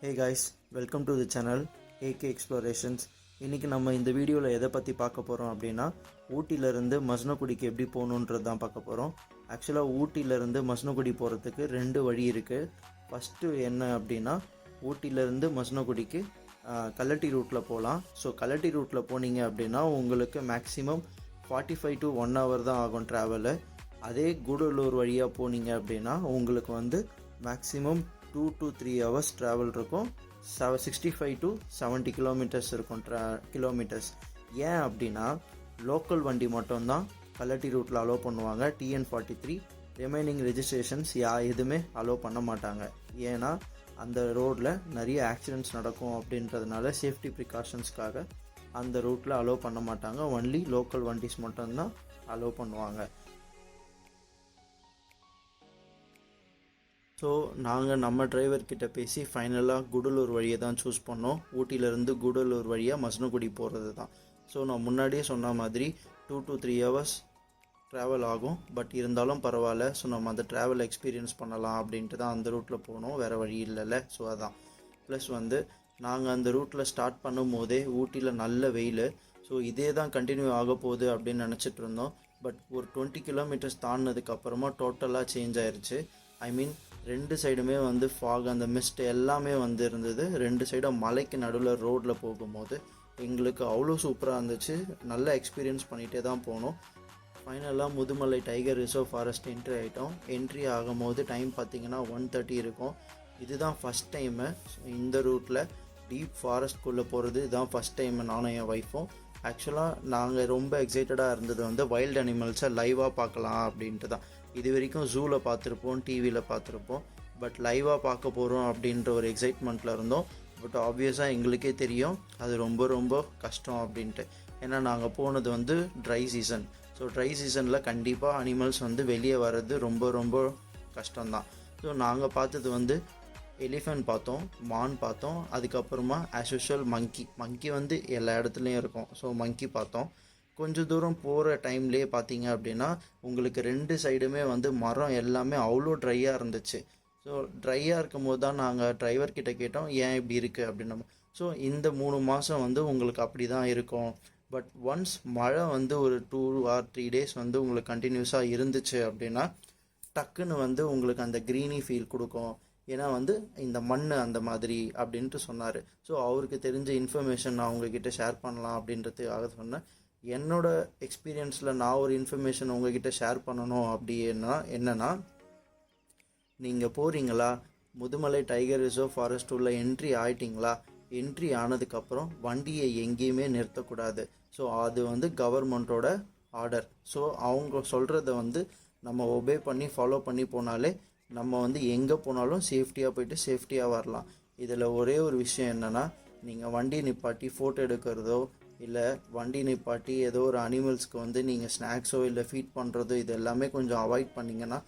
Hey guys, welcome to the channel AK Explorations. இன்றைக்கி நம்ம இந்த வீடியோவில் எதை பற்றி பார்க்க போகிறோம் அப்படின்னா ஊட்டியிலேருந்து மசனகுடிக்கு எப்படி போகணுன்றது தான் பார்க்க போகிறோம். ஆக்சுவலாக ஊட்டியிலேருந்து மசனகுடி போகிறதுக்கு ரெண்டு வழி இருக்குது. ஃபஸ்ட்டு என்ன அப்படின்னா ஊட்டியிலேருந்து மசனகுடிக்கு கல்லட்டி ரூட்டில் போகலாம். ஸோ கல்லட்டி ரூட்டில் போனீங்க அப்படின்னா உங்களுக்கு மேக்ஸிமம் 45 to 1 hour தான் ஆகும் ட்ராவலு. அதே கூடலூர் வழியாக போனீங்க அப்படின்னா உங்களுக்கு மேக்ஸிமம் 2 to 3 hours ட்ராவல் இருக்கும். 65 to 70 கிலோமீட்டர்ஸ் இருக்கும் கிலோமீட்டர்ஸ். ஏன் அப்படின்னா லோக்கல் வண்டி மட்டும்தான் கல்லட்டி ரூட்டில் அலோவ் பண்ணுவாங்க. TN43 ரிமைனிங் ரெஜிஸ்ட்ரேஷன்ஸ் எதுவுமே அலோவ் பண்ண மாட்டாங்க. ஏன்னா அந்த ரோடில் நிறைய ஆக்சிடென்ட்ஸ் நடக்கும் அப்படின்றதுனால சேஃப்டி ப்ரிகாஷன்ஸ்க்காக அந்த ரூட்டில் அலோவ் பண்ண மாட்டாங்க. ஒன்லி லோக்கல் வண்டிஸ் மட்டும்தான் அலோவ் பண்ணுவாங்க. ஸோ நாங்கள் நம்ம டிரைவர்கிட்ட பேசி ஃபைனலாக கூடலூர் வழியை தான் சூஸ் பண்ணோம். ஊட்டியிலேருந்து கூடலூர் வழியாக மசனகுடி போகிறது தான். ஸோ நான் முன்னாடியே சொன்ன மாதிரி 2 to 3 hours ட்ராவல் ஆகும். பட் இருந்தாலும் பரவாயில்ல. ஸோ நம்ம அந்த ட்ராவல் எக்ஸ்பீரியன்ஸ் பண்ணலாம் அப்படின்ட்டு தான் அந்த ரூட்டில் போனோம். வேறு வழி இல்லைல்ல. ஸோ அதான். ப்ளஸ் நாங்கள் அந்த ரூட்டில் ஸ்டார்ட் பண்ணும் போதே ஊட்டியில் நல்ல வெயில். ஸோ இதே தான் கண்டினியூ ஆக போகுது அப்படின்னு நினச்சிட்டு இருந்தோம். பட் ஒரு 20 கிலோமீட்டர்ஸ் தாண்டினதுக்கப்புறமா டோட்டலாக சேஞ்ச் ஆயிடுச்சு. ஐ மீன் ரெண்டு சைடுமே ஃபாக், அந்த மிஸ்ட் எல்லாமே இருந்தது. ரெண்டு சைடும் மலைக்கு நடுவில் ரோட்டில் போகும்போது எங்களுக்கு அவ்வளோ சூப்பராக இருந்துச்சு. நல்ல எக்ஸ்பீரியன்ஸ் பண்ணிகிட்டே தான் போனோம். ஃபைனலாக Mudumalai tiger reserve forest entry ஆகிட்டோம். என்ட்ரி ஆகும்போது டைம் பார்த்திங்கன்னா 1:30 இருக்கும். இதுதான் ஃபஸ்ட் டைமு இந்த ரூட்டில் டீப் ஃபாரஸ்ட்குள்ளே போகிறது. இதுதான் ஃபஸ்ட் டைம் நானும் என் ஒய்ஃபும். ஆக்சுவலாக நாங்கள் ரொம்ப எக்ஸைட்டடாக இருந்தது வைல்டு அனிமல்ஸை லைவாக பார்க்கலாம் அப்படின்ட்டு தான். இது வரைக்கும் ஜூவில் பார்த்துருப்போம், டிவியில் பார்த்துருப்போம். பட் லைவாக பார்க்க போகிறோம் அப்படின்ற ஒரு எக்ஸைட்மெண்ட்டில் இருந்தோம். பட் ஆப்வியஸாக எங்களுக்கே தெரியும் அது ரொம்ப ரொம்ப கஷ்டம் அப்படின்ட்டு. ஏன்னா நாங்கள் போனது ட்ரை சீசன். ஸோ ட்ரை சீசனில் கண்டிப்பாக அனிமல்ஸ் வெளியே வர்றது ரொம்ப ரொம்ப கஷ்டம்தான். ஸோ நாங்கள் பார்த்தது எலிஃபென்ட் பார்த்தோம், மான் பார்த்தோம். அதுக்கப்புறமா ஆஸ் யூஷுவல் மங்கி எல்லா இடத்துலையும் இருக்கும். ஸோ மங்கி பார்த்தோம். கொஞ்சம் தூரம் போகிற டைம்லேயே பார்த்தீங்க அப்படின்னா உங்களுக்கு ரெண்டு சைடுமே மரம் எல்லாமே அவ்வளோ ட்ரையாக இருந்துச்சு. ஸோ ட்ரையாக இருக்கும் போது தான் நாங்கள் டிரைவர்கிட்ட கேட்டோம் ஏன் இப்படி இருக்குது அப்படின்னு. ஸோ இந்த 3 மாதம் உங்களுக்கு அப்படி தான் இருக்கும். பட் ஒன்ஸ் மழை ஒரு 2 or 3 days உங்களுக்கு கண்டினியூஸாக இருந்துச்சு அப்படின்னா டக்குன்னு உங்களுக்கு அந்த க்ரீனி ஃபீல் கொடுக்கும். ஏன்னா இந்த மண் அந்த மாதிரி அப்படின்ட்டு சொன்னார். ஸோ அவருக்கு தெரிஞ்ச இன்ஃபர்மேஷன் நான் உங்ககிட்ட ஷேர் பண்ணலாம் அப்படின்றதுக்காக சொன்னேன். என்னோட எக்ஸ்பீரியன்ஸில் நான் ஒரு இன்ஃபர்மேஷன் உங்ககிட்ட ஷேர் பண்ணணும் அப்படின்னா என்னென்னா, நீங்கள் போகிறீங்களா முதுமலை டைகர் ரிசர்வ் ஃபாரஸ்ட் உள்ள என்ட்ரி ஆகிட்டிங்களா, என்ட்ரி ஆனதுக்கப்புறம் வண்டியை எங்கேயுமே நிறுத்தக்கூடாது. ஸோ அது கவர்மெண்ட்டோட ஆர்டர். ஸோ அவங்க சொல்கிறத நம்ம ஒபே பண்ணி ஃபாலோ பண்ணி போனாலே நம்ம எங்கே போனாலும் சேஃப்டியாக போயிட்டு சேஃப்டியாக வரலாம். இதில் ஒரே ஒரு விஷயம் என்னென்னா, நீங்கள் வண்டி நிப்பாட்டி ஃபோட்டோ எடுக்கிறதோ இல்லை வண்டி நிப்பாட்டி ஏதோ ஒரு அனிமல்ஸ்க்கு நீங்கள் ஸ்நாக்ஸோ இல்லை ஃபீட் பண்ணுறதோ இது எல்லாமே கொஞ்சம் அவாய்ட் பண்ணிங்கன்னா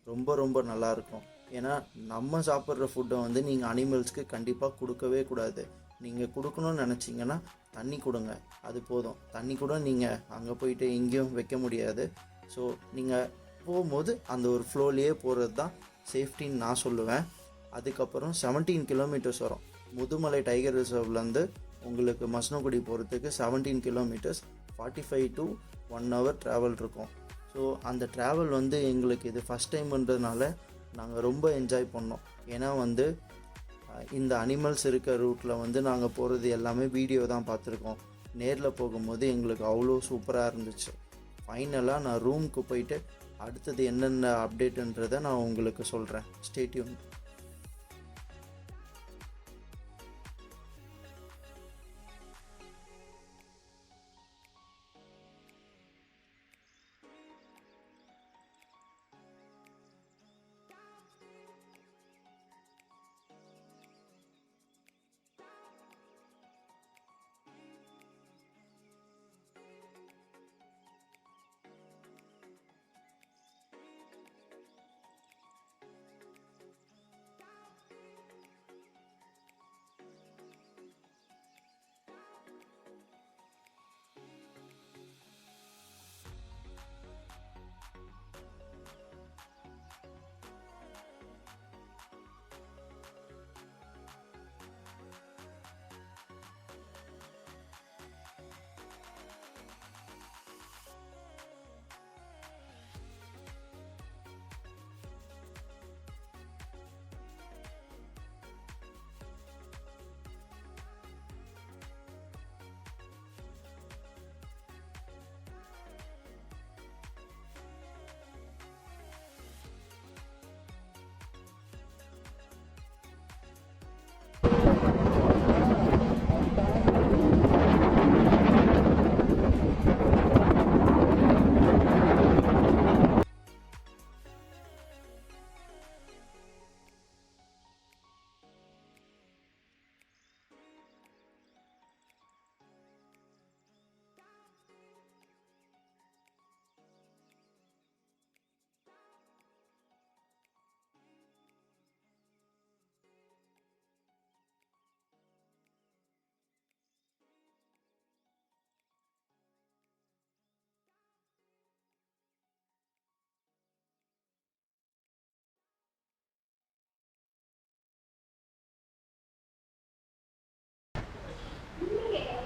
ரொம்ப ரொம்ப நல்லாயிருக்கும். ஏன்னா நம்ம சாப்பிட்ற ஃபுட்டை நீங்கள் அனிமல்ஸ்க்கு கண்டிப்பாக கொடுக்கவே கூடாது. நீங்கள் கொடுக்கணும்னு நினச்சிங்கன்னா தண்ணி கொடுங்க, அது போதும். தண்ணி கூட நீங்கள் அங்கே போயிட்டு எங்கேயும் வைக்க முடியாது. ஸோ நீங்கள் போகும்போது அந்த ஒரு ஃப்ளோலேயே போகிறது தான் சேஃப்டின்னு நான் சொல்லுவேன். அதுக்கப்புறம் 17 கிலோமீட்டர்ஸ் வரும். முதுமலை டைகர் ரிசர்வ்லேருந்து உங்களுக்கு மசனகுடி போகிறதுக்கு 17 கிலோமீட்டர்ஸ், 45 to 1 hour ட்ராவல் இருக்கும். ஸோ அந்த ட்ராவல் எங்களுக்கு இது ஃபஸ்ட் டைம்ன்றதுனால நாங்கள் ரொம்ப என்ஜாய் பண்ணோம். ஏன்னா இந்த அனிமல்ஸ் இருக்க ரூட்டில் நாங்கள் போகிறது எல்லாமே வீடியோ தான் பார்த்துருக்கோம். நேரில் போகும்போது எங்களுக்கு அவ்வளோ சூப்பராக இருந்துச்சு. ஃபைனலாக நான் ரூமுக்கு போயிட்டு அடுத்தது என்னென்ன அப்டேட்டுன்றதை நான் உங்களுக்கு சொல்கிறேன். Stay tune.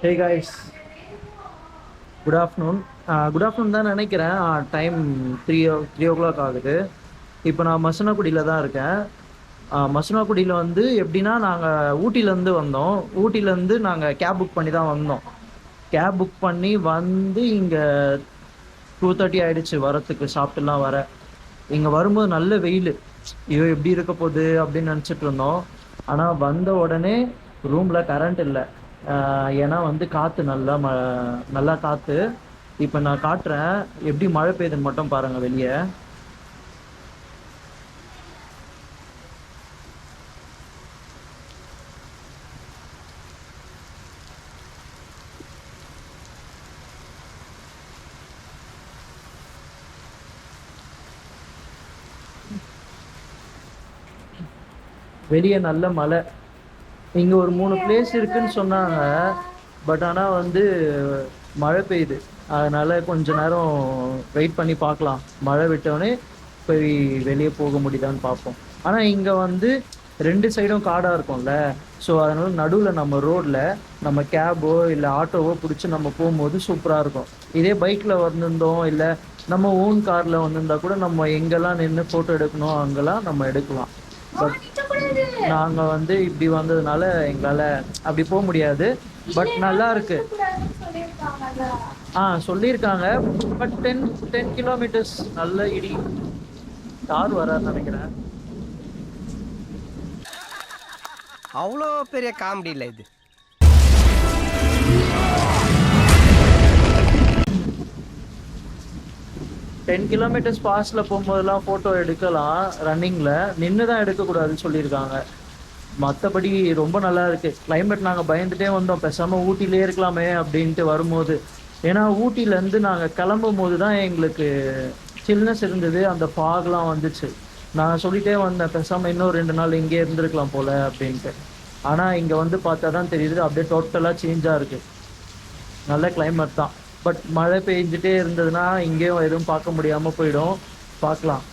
Hey guys, good afternoon. Good afternoon தான் நினைக்கிறேன். டைம் த்ரீ ஓ கிளாக் ஆகுது. இப்போ நான் மசனக்குடியில் தான் இருக்கேன். மசனக்குடியில் வந்து எப்படின்னா, நாங்கள் ஊட்டியிலேருந்து வந்தோம். ஊட்டியிலேருந்து நாங்கள் கேப் புக் பண்ணி தான் வந்தோம். கேப் புக் பண்ணி வந்து இங்கே 2:30 ஆகிடுச்சு வரத்துக்கு, சாப்பிட்டுலாம் வர. இங்கே வரும்போது நல்ல வெயில். ஐயோ எப்படி இருக்க போகுது அப்படின்னு நினச்சிட்டு இருந்தோம். ஆனால் வந்த உடனே ரூமில் கரண்ட் இல்லை. ஏன்னா வந்து காற்று நல்லா காற்று. இப்போ நான் காட்டுறேன் எப்படி மழை பெய்யுதுன்னு மட்டும் பாருங்கள் வெளியே. வெளியே நல்ல மழை. இங்கே ஒரு 3 பிளேஸ் இருக்குன்னு சொன்னாங்க. பட் ஆனால் வந்து மழை பெய்யுது. அதனால் கொஞ்ச நேரம் வெயிட் பண்ணி பார்க்கலாம். மழை விட்டோடனே போய் வெளியே போக முடியுதான்னு பார்ப்போம். ஆனால் இங்கே வந்து 2 சைடும் காடாக இருக்கும்ல. ஸோ அதனால் நடுவில் நம்ம ரோட்டில் நம்ம கேபோ இல்லை ஆட்டோவோ பிடிச்சி நம்ம போகும்போது சூப்பராக இருக்கும். இதே பைக்கில் வந்திருந்தோம் இல்லை நம்ம ஓன் காரில் வந்திருந்தா கூட நம்ம எங்கெல்லாம் நின்று ஃபோட்டோ எடுக்கணும் அங்கெல்லாம் நம்ம எடுக்கலாம். பட் நாங்கள் வந்து இப்படி வந்ததுனால எங்களால் அப்படி போக முடியாது. பட் நல்லா இருக்கு. சொல்லியிருக்காங்க. பட் 10 கிலோமீட்டர்ஸ் நல்ல இடி. கார் வராதுன்னு நினைக்கிறேன். அவ்வளோ பெரிய காமெடி இல்லை இது. டென் கிலோமீட்டர்ஸ் ஃபாஸ்ட்டில் போகும்போதெல்லாம் ஃபோட்டோ எடுக்கலாம். ரன்னிங்கில் நின்று தான் எடுக்கக்கூடாதுன்னு சொல்லியிருக்காங்க. மற்றபடி ரொம்ப நல்லா இருக்குது. கிளைமேட் நாங்கள் பயந்துகிட்டே வந்தோம், பேசாமல் ஊட்டிலே இருக்கலாமே அப்படின்ட்டு வரும்போது. ஏன்னா ஊட்டிலேருந்து நாங்கள் கிளம்பும் போது தான் எங்களுக்கு சில்னஸ் இருந்தது, அந்த ஃபாக்லாம் வந்துச்சு. நான் சொல்லிகிட்டே வந்தேன் பேசாமல் இன்னும் 2 நாள் இங்கே இருந்திருக்கலாம் போல் அப்படின்ட்டு. ஆனால் இங்கே வந்து பார்த்தா தான் தெரியுது அப்படியே டோட்டலாக சேஞ்சாக இருக்குது. நல்ல கிளைமேட் தான். பட் மழை பெஞ்சிட்டே இருந்ததுன்னா இங்கேயும் எதுவும் பார்க்க முடியாமல் போயிடும். பார்க்கலாம்.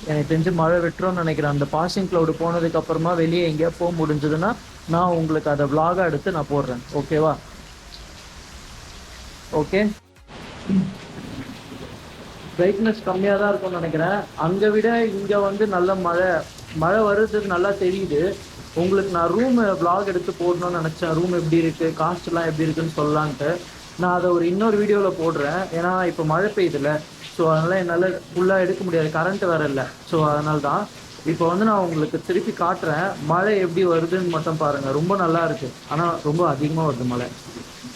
எனக்கு தெரிஞ்சு மழை விட்டுரும்னு நினைக்கிறேன். அந்த பாசிங் க்ளவுடு போனதுக்கப்புறமா வெளியே எங்கேயா போக முடிஞ்சதுன்னா நான் உங்களுக்கு அதை விளாகாக எடுத்து நான் போடுறேன். ஓகேவா? ஓகே. பிரைட்னஸ் கம்மியாக தான் இருக்கும்னு நினைக்கிறேன். அங்கே விட இங்கே வந்து நல்ல மழை வருதுன்னு நல்லா தெரியுது. உங்களுக்கு நான் ரூம் விளாக் எடுத்து போடணும்னு நினச்சேன். ரூம் எப்படி இருக்குது, காஸ்ட்லாம் எப்படி இருக்குன்னு சொல்லலான்ட்டு. நான் அதை இன்னொரு வீடியோவில் போடுறேன். ஏன்னா இப்போ மழை பெய்யுதுல்ல, ஸோ அதனால் என்னால் ஃபுல்லாக எடுக்க முடியாது, கரண்ட்டு வேறு இல்லை. ஸோ அதனால தான் இப்போ வந்து நான் உங்களுக்கு திருப்பி காட்டுறேன். மழை எப்படி வருதுன்னு மட்டும் பாருங்கள். ரொம்ப நல்லா இருக்குது. ஆனால் ரொம்ப அதிகமாக வருது மழை.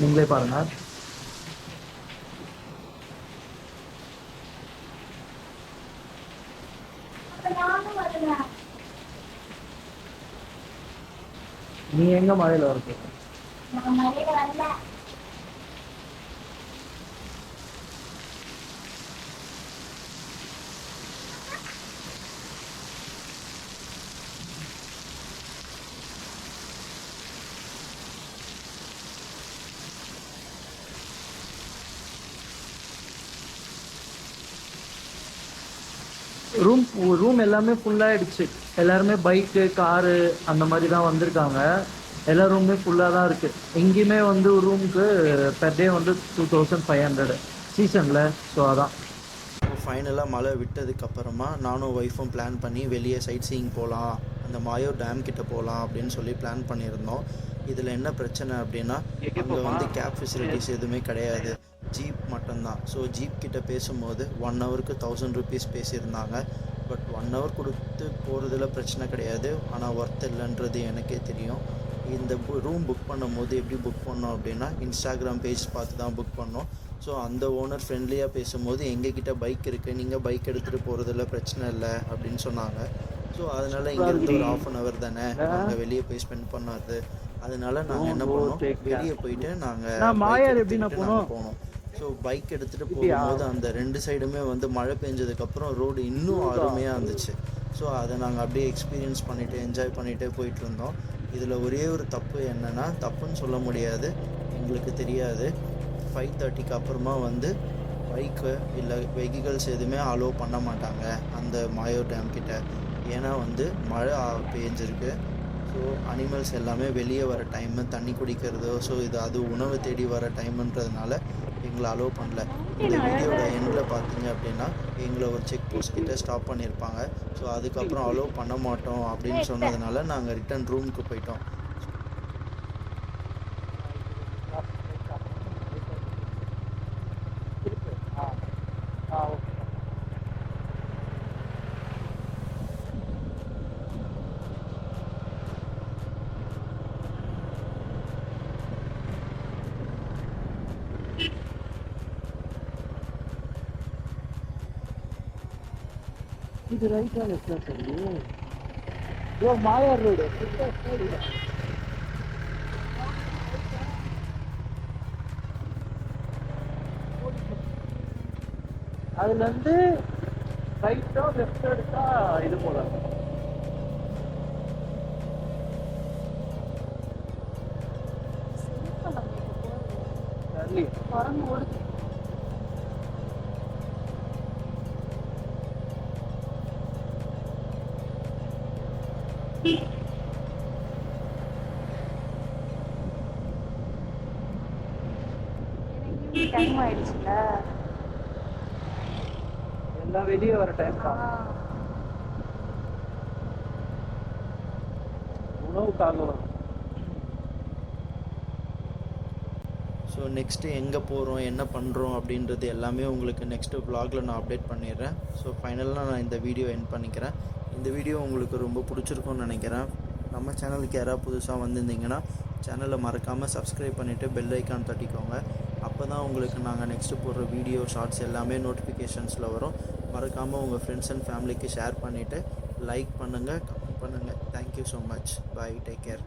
நீங்களே பாருங்கள். நீ எங்கே மழையில் வருது? ரூம் எல்லாமே ஃபுல்லாகிடுச்சு. எல்லாருமே பைக்கு காரு அந்த மாதிரி தான் வந்திருக்காங்க. எல்லா ரூமுமே ஃபுல்லாக தான் இருக்குது. எங்கேயுமே வந்து ரூமுக்கு பெர் டே வந்து 2500 சீசனில். ஸோ அதான் ஃபைனலாக மழை விட்டதுக்கப்புறமா நானும் ஒய்ஃபும் பிளான் பண்ணி வெளியே சைட் சீயிங் போகலாம், அந்த மாயோ டேம் கிட்ட போகலாம் அப்படின்னு சொல்லி பிளான் பண்ணியிருந்தோம். இதில் என்ன பிரச்சனை அப்படின்னா, அங்கே வந்து கேப் ஃபெசிலிட்டிஸ் எதுவுமே கிடையாது, ஜீப் மட்டும்தான். ஸோ ஜீப் கிட்ட பேசும்போது 1 ஹவருக்கு 1000 ருபீஸ் பேசியிருந்தாங்க. பட் 1 ஹவர் கொடுத்து போகிறதுல பிரச்சனை கிடையாது, ஆனால் ஒர்த் இல்லைன்றது எனக்கே தெரியும். இந்த ரூம் புக் பண்ணும்போது எப்படி புக் பண்ணோம் அப்படின்னா, இன்ஸ்டாகிராம் பேஜ் பார்த்து தான் புக் பண்ணோம். ஸோ அந்த ஓனர் ஃப்ரெண்ட்லியாக பேசும்போது எங்ககிட்ட பைக் இருக்குது, நீங்கள் பைக் எடுத்துகிட்டு போகிறதுல பிரச்சனை இல்லை அப்படின்னு சொன்னாங்க. ஸோ அதனால் இங்கேருந்து ஒரு 1/2 hour தானே நாங்கள் வெளியே போய் ஸ்பெண்ட் பண்ணாது. அதனால நாங்கள் என்ன பண்ணோம், வெளியே போயிட்டு நாங்கள் போனோம். ஸோ பைக் எடுத்துகிட்டு போகும்போது அந்த 2 சைடுமே வந்து மழை பெஞ்சதுக்கப்புறம் ரோடு இன்னும் அருமையாக இருந்துச்சு. ஸோ அதை நாங்கள் அப்படியே எக்ஸ்பீரியன்ஸ் பண்ணிவிட்டு என்ஜாய் பண்ணிகிட்டே போயிட்டு இருந்தோம். இதில் ஒரே ஒரு தப்பு என்னென்னா, தப்புன்னு சொல்ல முடியாது, எங்களுக்கு தெரியாது, 5:30க்கு அப்புறமா வந்து பைக்கு இல்லை வெஹிக்கல்ஸ் எதுவுமே அலோவ் பண்ண மாட்டாங்க அந்த மாயோ டேம் கிட்ட. ஏன்னா வந்து மழை பெஞ்சிருக்கு. ஸோ அனிமல்ஸ் எல்லாமே வெளியே வர டைமு, தண்ணி குடிக்கிறதோ, ஸோ அது உணவு தேடி வர டைமுன்றதுனால எங்களை அலோவ் பண்ணல. இந்த வீடியோட எண்டில் பார்த்தீங்க அப்படின்னா எங்களை ஒரு செக் போஸ்ட் கிட்ட ஸ்டாப் பண்ணியிருப்பாங்க. ஸோ அதுக்கப்புறம் அலோவ் பண்ண மாட்டோம் அப்படின்னு சொன்னதுனால நாங்கள் ரிட்டன் ரூமுக்கு போயிட்டோம். இது ரைட்டா லெஃப்டா சொல்லி மாயார் ரோடு அதுல இருந்து ரைட்டோ லெஃப்ட் எடுத்தா இது போல டைம் ஆயிடுச்சுல, எல்லாம் வெளியே வர டைம் தான். உணவுக்காக வரும். ஸோ நெக்ஸ்ட்டு எங்கே போகிறோம், என்ன பண்ணுறோம் அப்படின்றது எல்லாமே உங்களுக்கு நெக்ஸ்ட்டு vlogல நான் அப்டேட் பண்ணிடுறேன். ஸோ ஃபைனலாக நான் இந்த வீடியோ எண்ட் பண்ணிக்கிறேன். இந்த வீடியோ உங்களுக்கு ரொம்ப பிடிச்சிருக்கும்னு நினைக்கிறேன். நம்ம சேனலுக்கு யாராவது புதுசாக வந்திருந்தீங்கன்னா சேனலை மறக்காமல் சப்ஸ்கிரைப் பண்ணிவிட்டு பெல் ஐக்கான் தட்டிக்கோங்க. அப்போ தான் உங்களுக்கு நாங்கள் நெக்ஸ்ட்டு போடுற வீடியோ ஷார்ட்ஸ் எல்லாமே நோட்டிஃபிகேஷன்ஸில் வரும். மறக்காமல் உங்கள் ஃப்ரெண்ட்ஸ் அண்ட் ஃபேமிலிக்கு ஷேர் பண்ணிவிட்டு லைக் பண்ணுங்கள், கமெண்ட் பண்ணுங்கள். Thank you so much. Bye, take care.